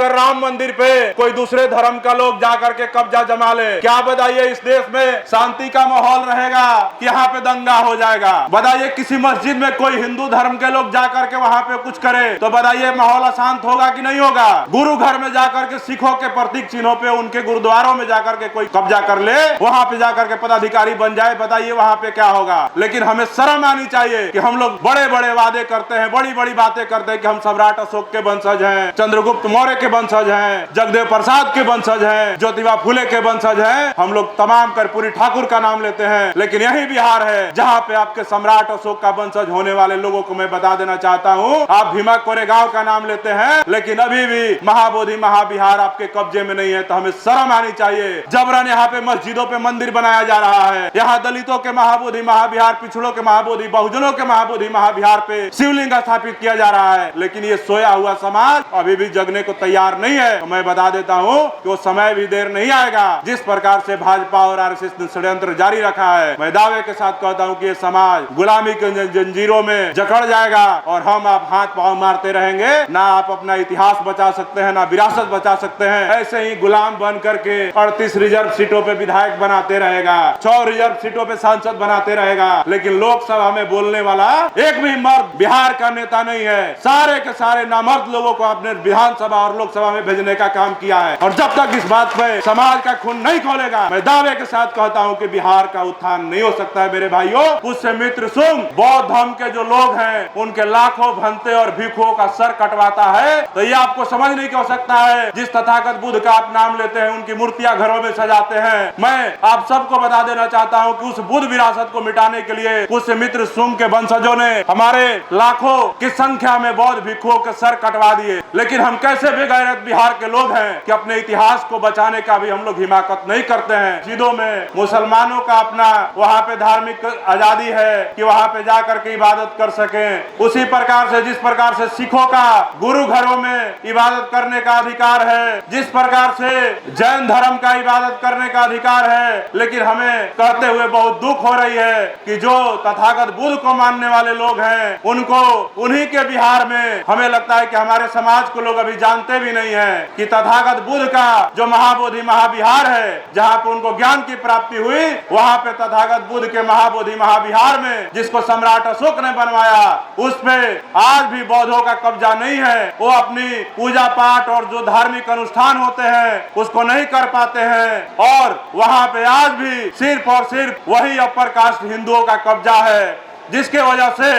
अगर राम मंदिर पे कोई दूसरे धर्म का लोग जाकर के कब्जा जमा ले, क्या बताइए इस देश में शांति का माहौल रहेगा कि यहाँ पे दंगा हो जाएगा? बताइए किसी मस्जिद में कोई हिंदू धर्म के लोग जाकर के वहाँ पे कुछ करे तो बताइए माहौल अशांत होगा कि नहीं होगा? गुरु घर में जाकर के सिखों के प्रतीक चिन्हों पे, उनके गुरुद्वारों में जाकर के कोई कब्जा कर ले, वहाँ पे जाकर के पदाधिकारी बन जाए, बताइए वहाँ पे क्या होगा? लेकिन हमें शर्म आनी चाहिए कि हम लोग बड़े बड़े वादे करते हैं, बड़ी बड़ी बातें करते हैं कि हम सम्राट अशोक के वंशज हैं, चंद्रगुप्त मौर्य के वंशज हैं, जगदेव प्रसाद के वंशज हैं, ज्योतिबा फुले के वंशज हैं। हम लोग तमाम कर्पूरी ठाकुर का नाम लेते हैं, लेकिन यही बिहार है जहाँ पे आपके सम्राट अशोक का वंशज होने वाले लोगों को मैं बता देना चाहता हूँ, आप भीमा कोरेगांव का नाम लेते हैं, लेकिन अभी भी महाबोधि महाविहार आपके कब्जे में नहीं है। तो हमें शर्म आनी चाहिए। जबरन यहाँ पे मस्जिदों पे मंदिर बनाया जा रहा है, यहाँ दलितों के महाबोधि महाविहार, पिछड़ों के महाबोधि, बहुजनों के महाबोधि महाविहार पे शिवलिंग स्थापित किया जा रहा है, लेकिन ये सोया हुआ समाज अभी भी जगने को तैयार नहीं है। तो मैं बता देता हूँ कि वो समय भी देर नहीं आएगा। जिस प्रकार से भाजपा और आरएसएस ने षड्यंत्र जारी रखा है, मैं दावे के साथ कहता हूँ कि ये समाज गुलामी के जंजीरों में जकड़ जाएगा और हम आप हाथ पांव मारते रहेंगे। ना आप अपना इतिहास बचा सकते हैं, ना विरासत बचा सकते हैं। ऐसे ही गुलाम बन करके 38 रिजर्व सीटों पे विधायक बनाते रहेगा, 6 रिजर्व सीटों पे सांसद बनाते रहेगा, लेकिन लोकसभा में बोलने वाला एक भी मर्द बिहार का नेता नहीं है। सारे के सारे नामर्द लोगों को आपने विधानसभा और लोकसभा में भेजने का काम किया है, और जब तक इस बात पे समाज का खून नहीं खोलेगा, मैं दावे के साथ कहता हूँ कि बिहार का उत्थान नहीं हो सकता है। मेरे भाइयों, पुष्यमित्र शुंग बौद्ध धर्म के जो लोग हैं उनके लाखों भंते और भिक्षुओं का सर कटवाता है, तो ये आपको समझ नहीं हो सकता है। जिस तथागत बुद्ध का आप नाम लेते हैं, उनकी मूर्तियां घरों में सजाते हैं। मैं आप सबको बता देना चाहता हूं कि उस बुद्ध विरासत को मिटाने के लिए पुष्यमित्र शुंग के वंशजों ने हमारे लाखों की संख्या में बौद्ध भिक्षुओं के सर कटवा दिए। लेकिन हम कैसे बेगैरत बिहार के लोग हैं कि अपने इतिहास को बचाने का भी हम लोग हिमाकत नहीं करते हैं। मस्जिदों में मुसलमानों का अपना वहाँ पे धार्मिक आजादी है कि वहाँ पे जाकर के इबादत कर सके, उसी प्रकार से जिस प्रकार से सिखों का गुरु घरों में इबादत करने का अधिकार है, जिस प्रकार से जैन धर्म का इबादत करने का अधिकार है। लेकिन हमें कहते हुए बहुत दुख हो रही है कि जो तथागत बुद्ध को मानने वाले लोग हैं, उनको उन्हीं के बिहार में हमें लगता है कि हमारे समाज को लोग अभी जानते भी नहीं है कि तथागत बुद्ध का जो महाबोधि महाविहार है, जहाँ पे उनको ज्ञान की प्राप्ति हुई, वहाँ पे तथागत बुद्ध के महाबोधि महाविहार में जिसको सम्राट अशोक ने बनवाया, उस पे आज भी बौद्धों का कब्जा नहीं है। वो अपनी पूजा पाठ और जो धार्मिक अनुष्ठान होते हैं उसको नहीं कर पाते हैं, और वहाँ पे आज भी सिर्फ और सिर्फ वही अपर कास्ट हिंदुओं का कब्जा है, जिसके वजह से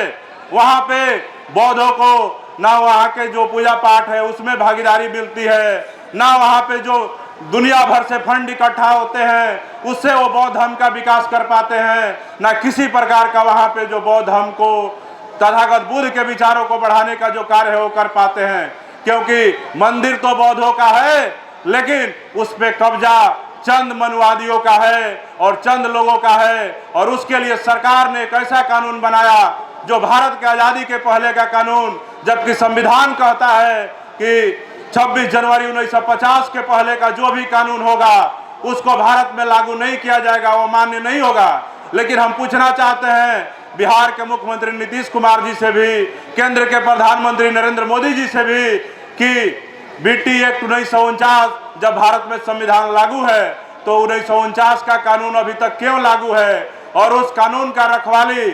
वहाँ पे बौद्धों को ना वहाँ के जो पूजा पाठ है उसमें भागीदारी मिलती है, ना वहाँ पे जो दुनिया भर से फंड इकट्ठा होते हैं उससे वो बौद्ध धर्म का विकास कर पाते हैं, ना किसी प्रकार का वहाँ पे जो बौद्ध धर्म को तथागत बुद्ध के विचारों को बढ़ाने का जो कार्य है वो कर पाते हैं। क्योंकि मंदिर तो बौद्धों का है, लेकिन उस पे कब्जा चंद मनुवादियों का है और चंद लोगों का है, और उसके लिए सरकार ने एक ऐसा कानून बनाया जो भारत के आज़ादी के पहले का कानून, जबकि संविधान कहता है कि 26 जनवरी 1950 के पहले का जो भी कानून होगा उसको भारत में लागू नहीं किया जाएगा, वो मान्य नहीं होगा। लेकिन हम पूछना चाहते हैं बिहार के मुख्यमंत्री नीतीश कुमार जी से भी, केंद्र के प्रधानमंत्री नरेंद्र मोदी जी से भी, कि बीटी एक्ट 1949 जब भारत में संविधान लागू है तो 1949 का कानून अभी तक क्यों लागू है, और उस कानून का रखवाली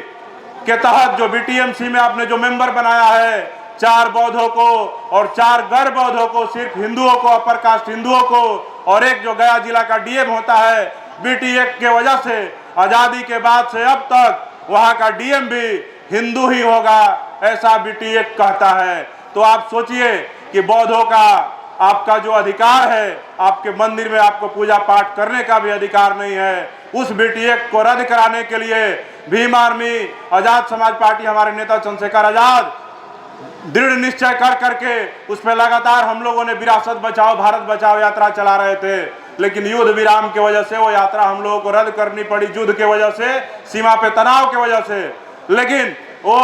के तहत जो बीटीएमसी में आपने जो मेंबर बनाया है, 4 बौद्धों को और 4 गैर बौद्धों को, सिर्फ हिंदुओं को, अपर कास्ट हिंदुओं को, और एक जो गया जिला का डीएम होता है, बीटी एक्ट के वजह से आज़ादी के बाद से अब तक वहाँ का डीएम भी हिंदू ही होगा, ऐसा बीटी एक्ट कहता है। तो आप सोचिए कि बौद्धों का आपका जो अधिकार है, आपके मंदिर में आपको पूजा पाठ करने का भी अधिकार नहीं है। उस बीटी एक्ट को रद्द कराने के लिए भीम आर्मी, आजाद समाज पार्टी, हमारे नेता चंद्रशेखर आजाद दृढ़ निश्चय कर करके उस पर लगातार हम लोगों ने विरासत बचाओ भारत बचाओ यात्रा चला रहे थे, लेकिन युद्ध विराम की वजह से वो यात्रा हम लोगों को रद्द करनी पड़ी, युद्ध के वजह से, सीमा पे तनाव की वजह से। लेकिन वो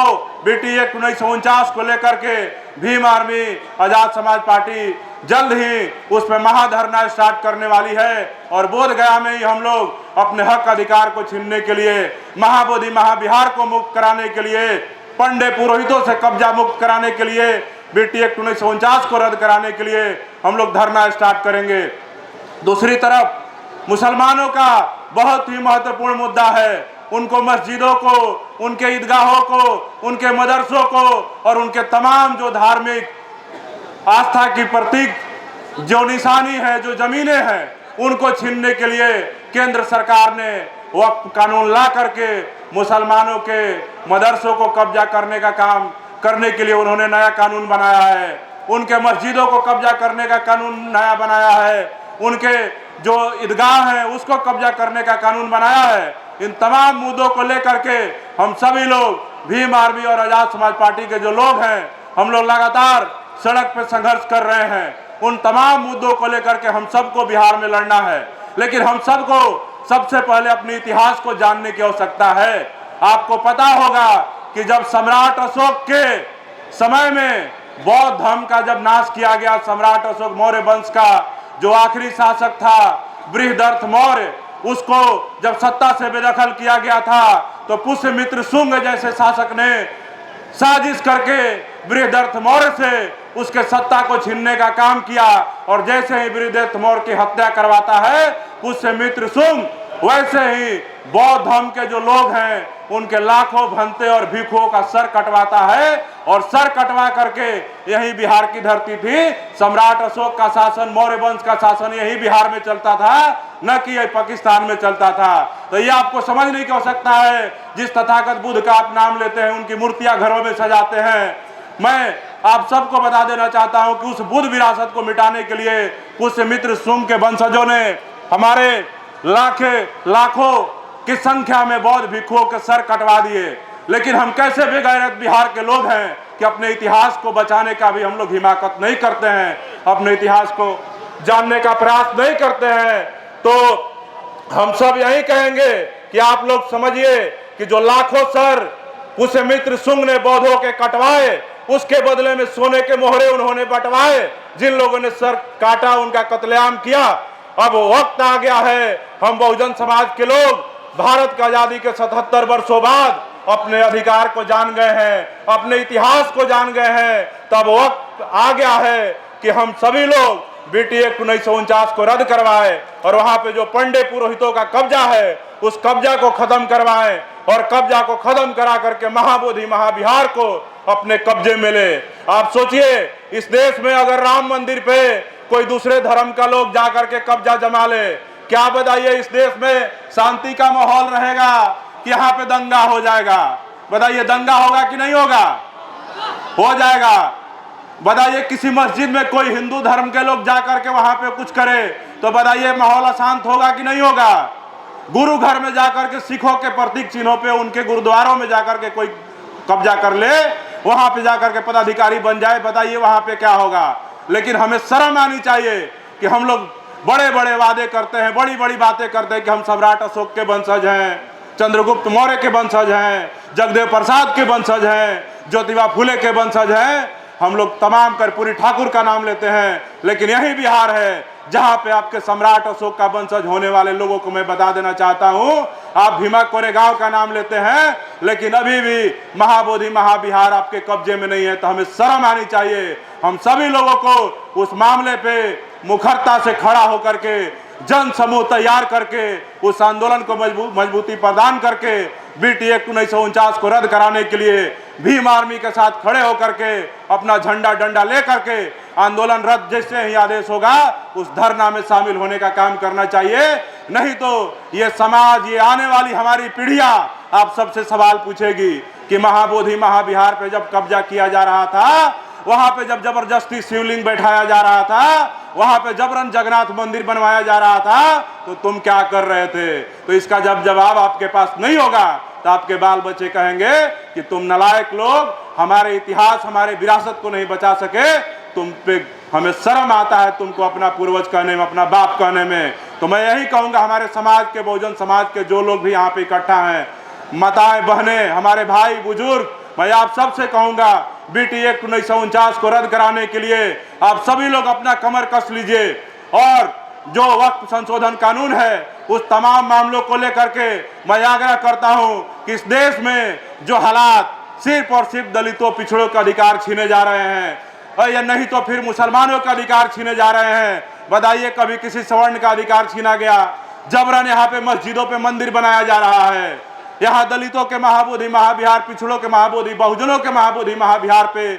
बीटी एक्ट 1949 को लेकर के भीम आर्मी, आजाद समाज पार्टी जल्द ही उस पर महाधरना स्टार्ट करने वाली है, और बोध गया में ही हम लोग अपने हक अधिकार को छीनने के लिए, महाबोधि महाविहार को मुक्त कराने के लिए, पंडे पुरोहितों से कब्जा मुक्त कराने के लिए बीटी एक्ट 1949 को रद्द कराने के लिए हम लोग धरना स्टार्ट करेंगे। दूसरी तरफ मुसलमानों का बहुत ही महत्वपूर्ण मुद्दा है, उनको मस्जिदों को, उनके ईदगाहों को, उनके मदरसों को और उनके तमाम जो धार्मिक आस्था की प्रतीक जो निशानी है, जो जमीनें हैं, उनको छीनने के लिए केंद्र सरकार ने वक्फ कानून ला करके मुसलमानों के मदरसों को कब्जा करने का काम करने के लिए उन्होंने नया कानून बनाया है। उनके मस्जिदों को कब्जा करने का कानून नया बनाया है, उनके जो ईदगाह है उसको कब्जा करने का कानून बनाया है। इन तमाम मुद्दों को लेकर के हम सभी लोग भीम आर्मी और आजाद समाज पार्टी के जो लोग हैं, हम लोग लगातार सड़क पर संघर्ष कर रहे हैं। उन तमाम मुद्दों को लेकर के हम सबको बिहार में लड़ना है, लेकिन हम सबको सबसे पहले अपने इतिहास को जानने की आवश्यकता है। आपको पता होगा कि जब सम्राट अशोक के समय में बौद्ध धर्म का जब नाश किया गया, सम्राट अशोक मौर्य वंश का जो आखिरी शासक था बृहदर्थ मौर्य, उसको जब सत्ता से बेदखल किया गया था तो पुष्यमित्र शुंग जैसे शासक ने साजिश करके बृहदर्थ मौर्य से उसके सत्ता को छीनने का काम किया। और जैसे ही बृहदर्थ मौर्य की हत्या करवाता है पुष्यमित्र शुंग, वैसे ही बौद्ध धर्म के जो लोग हैं उनके लाखों भंते और भिक्षुओं का सर कटवाता है। और सर कटवा करके यही बिहार की धरती थी, सम्राट अशोक का शासन, मौर्य वंश का शासन यही बिहार में चलता था, न कि यही पाकिस्तान में चलता था। तो ये आपको समझने की आवश्यकता है। जिस तथागत बुद्ध का आप नाम लेते हैं, उनकी मूर्तियां घरों में सजाते हैं, मैं आप सबको बता देना चाहता हूं कि उस बुद्ध विरासत को मिटाने के लिए पुष्यमित्र शुंग के वंशजों ने हमारे लाखों की संख्या में बौद्ध भिक्षुओं के सर कटवा दिए। लेकिन हम कैसे बेगैरत बिहार के लोग हैं कि अपने इतिहास को बचाने का भी हम लोग हिमाकत नहीं करते हैं, अपने इतिहास को जानने का प्रयास नहीं करते हैं। तो हम सब यही कहेंगे कि आप लोग समझिए कि जो लाखों सर पुष्यमित्र शुंग ने बौद्धों के कटवाए, उसके बदले में सोने के मोहरे उन्होंने बंटवाए। जिन लोगों ने सर काटा, उनका कत्लेआम किया। अब वक्त आ गया है, हम बहुजन समाज के लोग भारत की आजादी के 77 वर्षों बाद अपने अधिकार को जान गए हैं, अपने इतिहास को जान गए हैं। तब वक्त आ गया है कि हम सभी लोग बीटी एक्ट 1949 को रद्द करवाए और वहां पे जो पंडे पुरोहितों का कब्जा है उस कब्जा को खत्म करवाएं और कब्जा को खत्म करा करके महाबोधि महाबिहार को अपने कब्जे में ले। आप सोचिए, इस देश में अगर राम मंदिर पे कोई दूसरे धर्म का लोग जाकर के कब्जा जमा ले, क्या बताइए इस देश में शांति का माहौल रहेगा कि यहाँ पे दंगा हो जाएगा? बताइए, दंगा होगा कि नहीं होगा? हो जाएगा। बताइए, किसी मस्जिद में कोई हिंदू धर्म के लोग जाकर के वहां पे कुछ करे तो बताइए माहौल अशांत होगा कि नहीं होगा? गुरु घर में जाकर के सिखों के प्रतीक चिन्हों पे, उनके गुरुद्वारों में जाकर के कोई कब्जा कर ले, वहां पे जाकर के पदाधिकारी बन जाए, बताइए वहां पे क्या होगा? लेकिन हमें शर्म आनी चाहिए कि हम लोग बड़े बड़े वादे करते हैं, बड़ी बड़ी बातें करते हैं कि हम सम्राट अशोक के वंशज हैं, चंद्रगुप्त मौर्य के वंशज हैं, जगदेव प्रसाद के वंशज हैं, ज्योतिबा फुले के वंशज हैं। हम लोग तमाम कर्पूरी ठाकुर का नाम लेते हैं, लेकिन यही बिहार है जहां पे आपके सम्राट अशोक का वंशज होने वाले लोगों को मैं बता देना चाहता हूं, आप भीमा कोरेगांव का नाम लेते हैं, लेकिन अभी भी महाबोधि महाबिहार आपके कब्जे में नहीं है। तो हमें शर्म आनी चाहिए। हम सभी लोगों को उस मामले पे मुखरता से खड़ा होकर के, जन समूह तैयार करके, उस आंदोलन को मजबूती प्रदान करके बीटी एक्ट 1949 को रद्द कराने के लिए भीम आर्मी के साथ खड़े होकर के अपना झंडा डंडा लेकर के आंदोलन रद्द जैसे ही आदेश होगा उस धरना में शामिल होने का काम करना चाहिए। नहीं तो ये समाज, ये आने वाली हमारी पीढ़ियां आप सबसे सवाल पूछेगी कि महाबोधि महाबिहार पे जब कब्जा किया जा रहा था, वहां पे जब जबरदस्ती शिवलिंग बैठाया जा रहा था, वहां पे जबरन जगन्नाथ मंदिर बनवाया जा रहा था, तो तुम क्या कर रहे थे? तो इसका जब जवाब आपके पास नहीं होगा तो आपके बाल बच्चे कहेंगे कि तुम नालायक लोग हमारे इतिहास, हमारे विरासत को नहीं बचा सके। तुम पे हमें शर्म आता है तुमको अपना पूर्वज कहने में, अपना बाप कहने में। तो मैं यही कहूंगा हमारे समाज के, बहुजन समाज के जो लोग भी यहाँ पे इकट्ठा हैं, माताएं बहनें, हमारे भाई बुजुर्ग, मैं आप सबसे कहूंगा बीटी एक्ट 1949 को रद्द कराने के लिए आप सभी लोग अपना कमर कस लीजिए और जो वक्फ संशोधन कानून है उस तमाम मामलों को लेकर के मैं आग्रह करता हूं कि इस देश में जो हालात सिर्फ और सिर्फ दलितों, पिछड़ों के अधिकार छीने जा रहे हैं, और या नहीं तो फिर मुसलमानों का अधिकार छीने जा रहे हैं। बताइए, कभी किसी सवर्ण का अधिकार छीना गया? जबरन यहाँ पे मस्जिदों पे मंदिर बनाया जा रहा है। यहाँ दलितों के महाबोधि महाविहार, पिछड़ों के महाबोधि, बहुजनों के महाबोधि महाविहार पे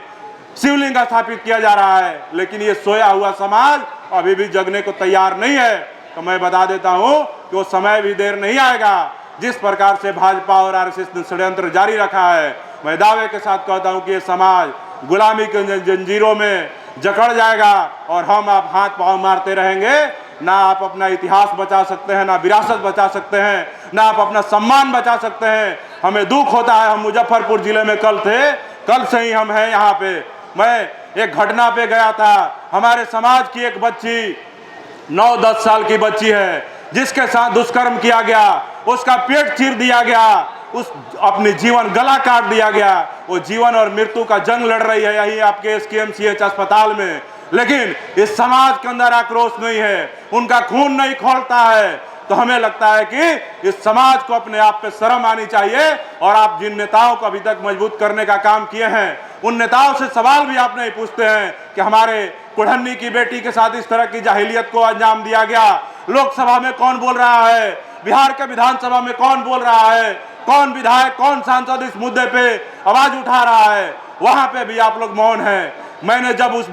शिवलिंग स्थापित किया जा रहा है। लेकिन ये सोया हुआ समाज अभी भी जगने को तैयार नहीं है। तो मैं बता देता हूं कि वो समय भी देर नहीं आएगा। जिस प्रकार से भाजपा और आरएसएस ने षड्यंत्र जारी रखा है, मैं दावे के साथ कहता हूं कि ये समाज गुलामी के जंजीरों में जकड़ जाएगा और हम आप हाथ पांव मारते रहेंगे। ना आप अपना इतिहास बचा सकते हैं, ना विरासत बचा सकते हैं, ना आप अपना सम्मान बचा सकते हैं। हमें दुख होता है, हम मुजफ्फरपुर जिले में कल थे, कल से ही हम हैं यहाँ पे। मैं एक घटना पे गया था, हमारे समाज की एक बच्ची 9-10 साल की बच्ची है, जिसके साथ दुष्कर्म किया गया, उसका पेट चीर दिया गया, उस अपनी जीवन गला काट दिया गया। वो जीवन और मृत्यु का जंग लड़ रही है यही आपके SKMCH अस्पताल में। लेकिन इस समाज के अंदर आक्रोश नहीं है, उनका खून नहीं खौलता है। तो हमें लगता है कि इस समाज को अपने आप पे शर्म आनी चाहिए। और आप जिन नेताओं को अभी तक मजबूत करने का काम किए हैं, उन नेताओं से सवाल भी आप नहीं पूछते हैं कि हमारे कुढ़न्नी की बेटी के साथ इस तरह की जाहिलियत को अंजाम दिया गया। लोकसभा में कौन बोल रहा है? बिहार के विधानसभा में कौन बोल रहा है? कौन विधायक, कौन सांसद इस मुद्दे पे आवाज उठा रहा है? वहां पे भी आप लोग मौन हैं। मैंने जब उस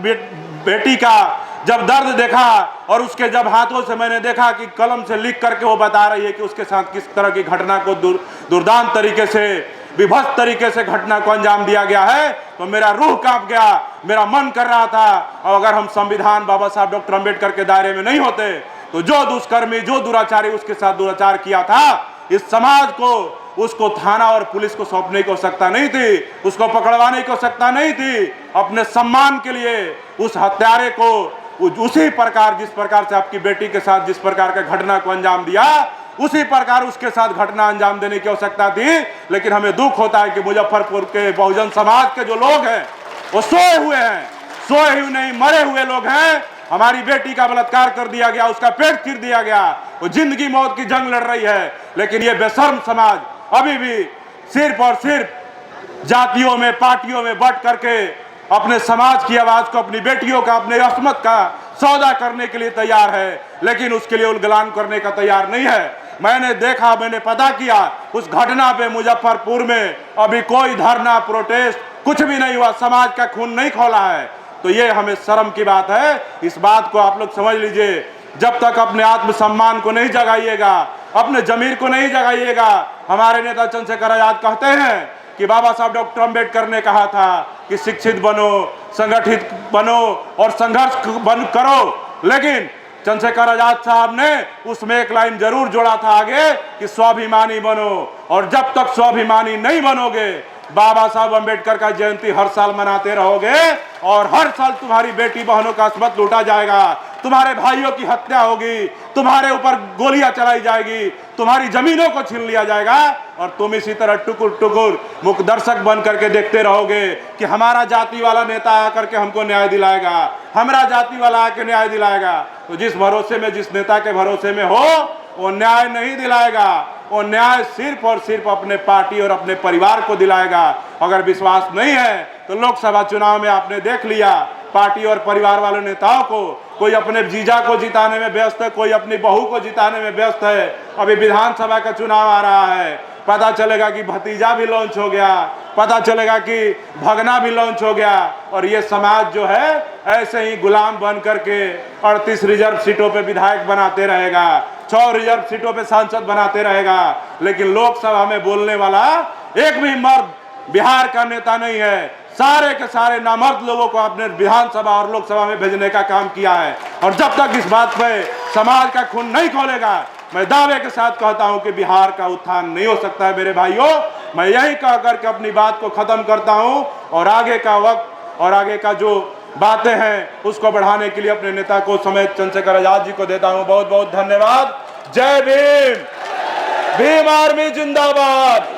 बेटी का जब दर्द देखा और उसके जब हाथों से मैंने देखा कि कलम से लिख करके वो बता रही है कि उसके साथ किस तरह की घटना को दुर्दांत तरीके से, विभत्स तरीके से घटना को अंजाम दिया गया है, तो मेरा रूह कांप गया, मेरा मन कर रहा था। और अगर हम संविधान बाबा साहब डॉक्टर अंबेडकर के दायरे में नहीं होते तो जो दुष्कर्मी, जो दुराचारी उसके साथ दुराचार किया था, इस समाज को उसको थाना और पुलिस को सौंपने की आवश्यकता नहीं थी, उसको पकड़वाने की आवश्यकता नहीं थी। अपने सम्मान के लिए उस हत्यारे को उसी प्रकार, जिस प्रकार से आपकी बेटी के साथ जिस प्रकार के घटना को अंजाम दिया, उसी प्रकार उसके साथ घटना अंजाम देने की आवश्यकता थी। लेकिन हमें दुख होता है कि मुजफ्फरपुर के बहुजन समाज के जो लोग हैं वो सोए हुए हैं, सोए हुए नहीं मरे हुए लोग हैं। हमारी बेटी का बलात्कार कर दिया गया, उसका पेट चीर दिया गया, वो जिंदगी मौत की जंग लड़ रही है। लेकिन ये बेशर्म समाज अभी भी सिर्फ और सिर्फ जातियों में, पार्टियों में बट करके अपने समाज की आवाज को, अपनी बेटियों का, अपने अस्मत का सौदा करने के लिए तैयार है, लेकिन उसके लिए उलगलान करने का तैयार नहीं है। मैंने देखा, मैंने पता किया, उस घटना पे मुजफ्फरपुर में अभी कोई धरना, प्रोटेस्ट कुछ भी नहीं हुआ, समाज का खून नहीं खौला है। तो ये हमें शर्म की बात है। इस बात को आप लोग समझ लीजिए। जब तक अपने आत्मसम्मान को नहीं जगाइएगा, अपने जमीर को नहीं जगाइएगा। हमारे नेता चंद्रशेखर आजाद कहते हैं कि बाबा साहब डॉक्टर अंबेडकर ने कहा था कि शिक्षित बनो, संगठित बनो और संघर्ष करो। लेकिन चंद्रशेखर आजाद साहब ने उसमें एक लाइन जरूर जोड़ा था आगे कि स्वाभिमानी बनो। और जब तक स्वाभिमानी नहीं बनोगे, बाबा साहब अंबेडकर का जयंती हर साल मनाते रहोगे और हर साल तुम्हारी बेटी बहनों का अस्मत लूटा जाएगा, तुम्हारे भाइयों की हत्या होगी, तुम्हारे ऊपर गोलियां चलाई जाएगी, तुम्हारी जमीनों को छीन लिया जाएगा और तुम इसी तरह टुकुर टुकुर मुख दर्शक बन करके देखते रहोगे कि हमारा जाति वाला नेता आकर के हमको न्याय दिलाएगा, हमारा जाति वाला आके न्याय दिलाएगा। तो जिस भरोसे में, जिस नेता के भरोसे में हो, वो न्याय नहीं दिलाएगा। वो न्याय सिर्फ और सिर्फ अपने पार्टी और अपने परिवार को दिलाएगा। अगर विश्वास नहीं है तो लोकसभा चुनाव में आपने देख लिया, पार्टी और परिवार वाले नेताओं को, कोई अपने जीजा को जिताने में व्यस्त है, कोई अपनी बहू को जिताने में व्यस्त है। अभी विधानसभा का चुनाव आ रहा है, पता चलेगा कि भतीजा भी लॉन्च हो गया, पता चलेगा कि भगना भी लॉन्च हो गया। और ये समाज जो है ऐसे ही गुलाम बन करके 38 रिजर्व सीटों पे विधायक बनाते रहेगा, 6 रिजर्व सीटों पे सांसद बनाते रहेगा। लेकिन लोकसभा में बोलने वाला एक भी मर्द बिहार का नेता नहीं है। सारे के सारे नामर्द लोगों को आपने विधानसभा और लोकसभा में भेजने का काम किया है। और जब तक इस बात पे समाज का खून नहीं खोलेगा, मैं दावे के साथ कहता हूं कि बिहार का उत्थान नहीं हो सकता है। मेरे भाइयों, मैं यही कह करके अपनी बात को खत्म करता हूं और आगे का वक्त और आगे का जो बातें हैं उसको बढ़ाने के लिए अपने नेता को समेत चंद्रशेखर आजाद जी को देता हूं बहुत बहुत धन्यवाद। जय भीम, भीम आर्मी जिंदाबाद।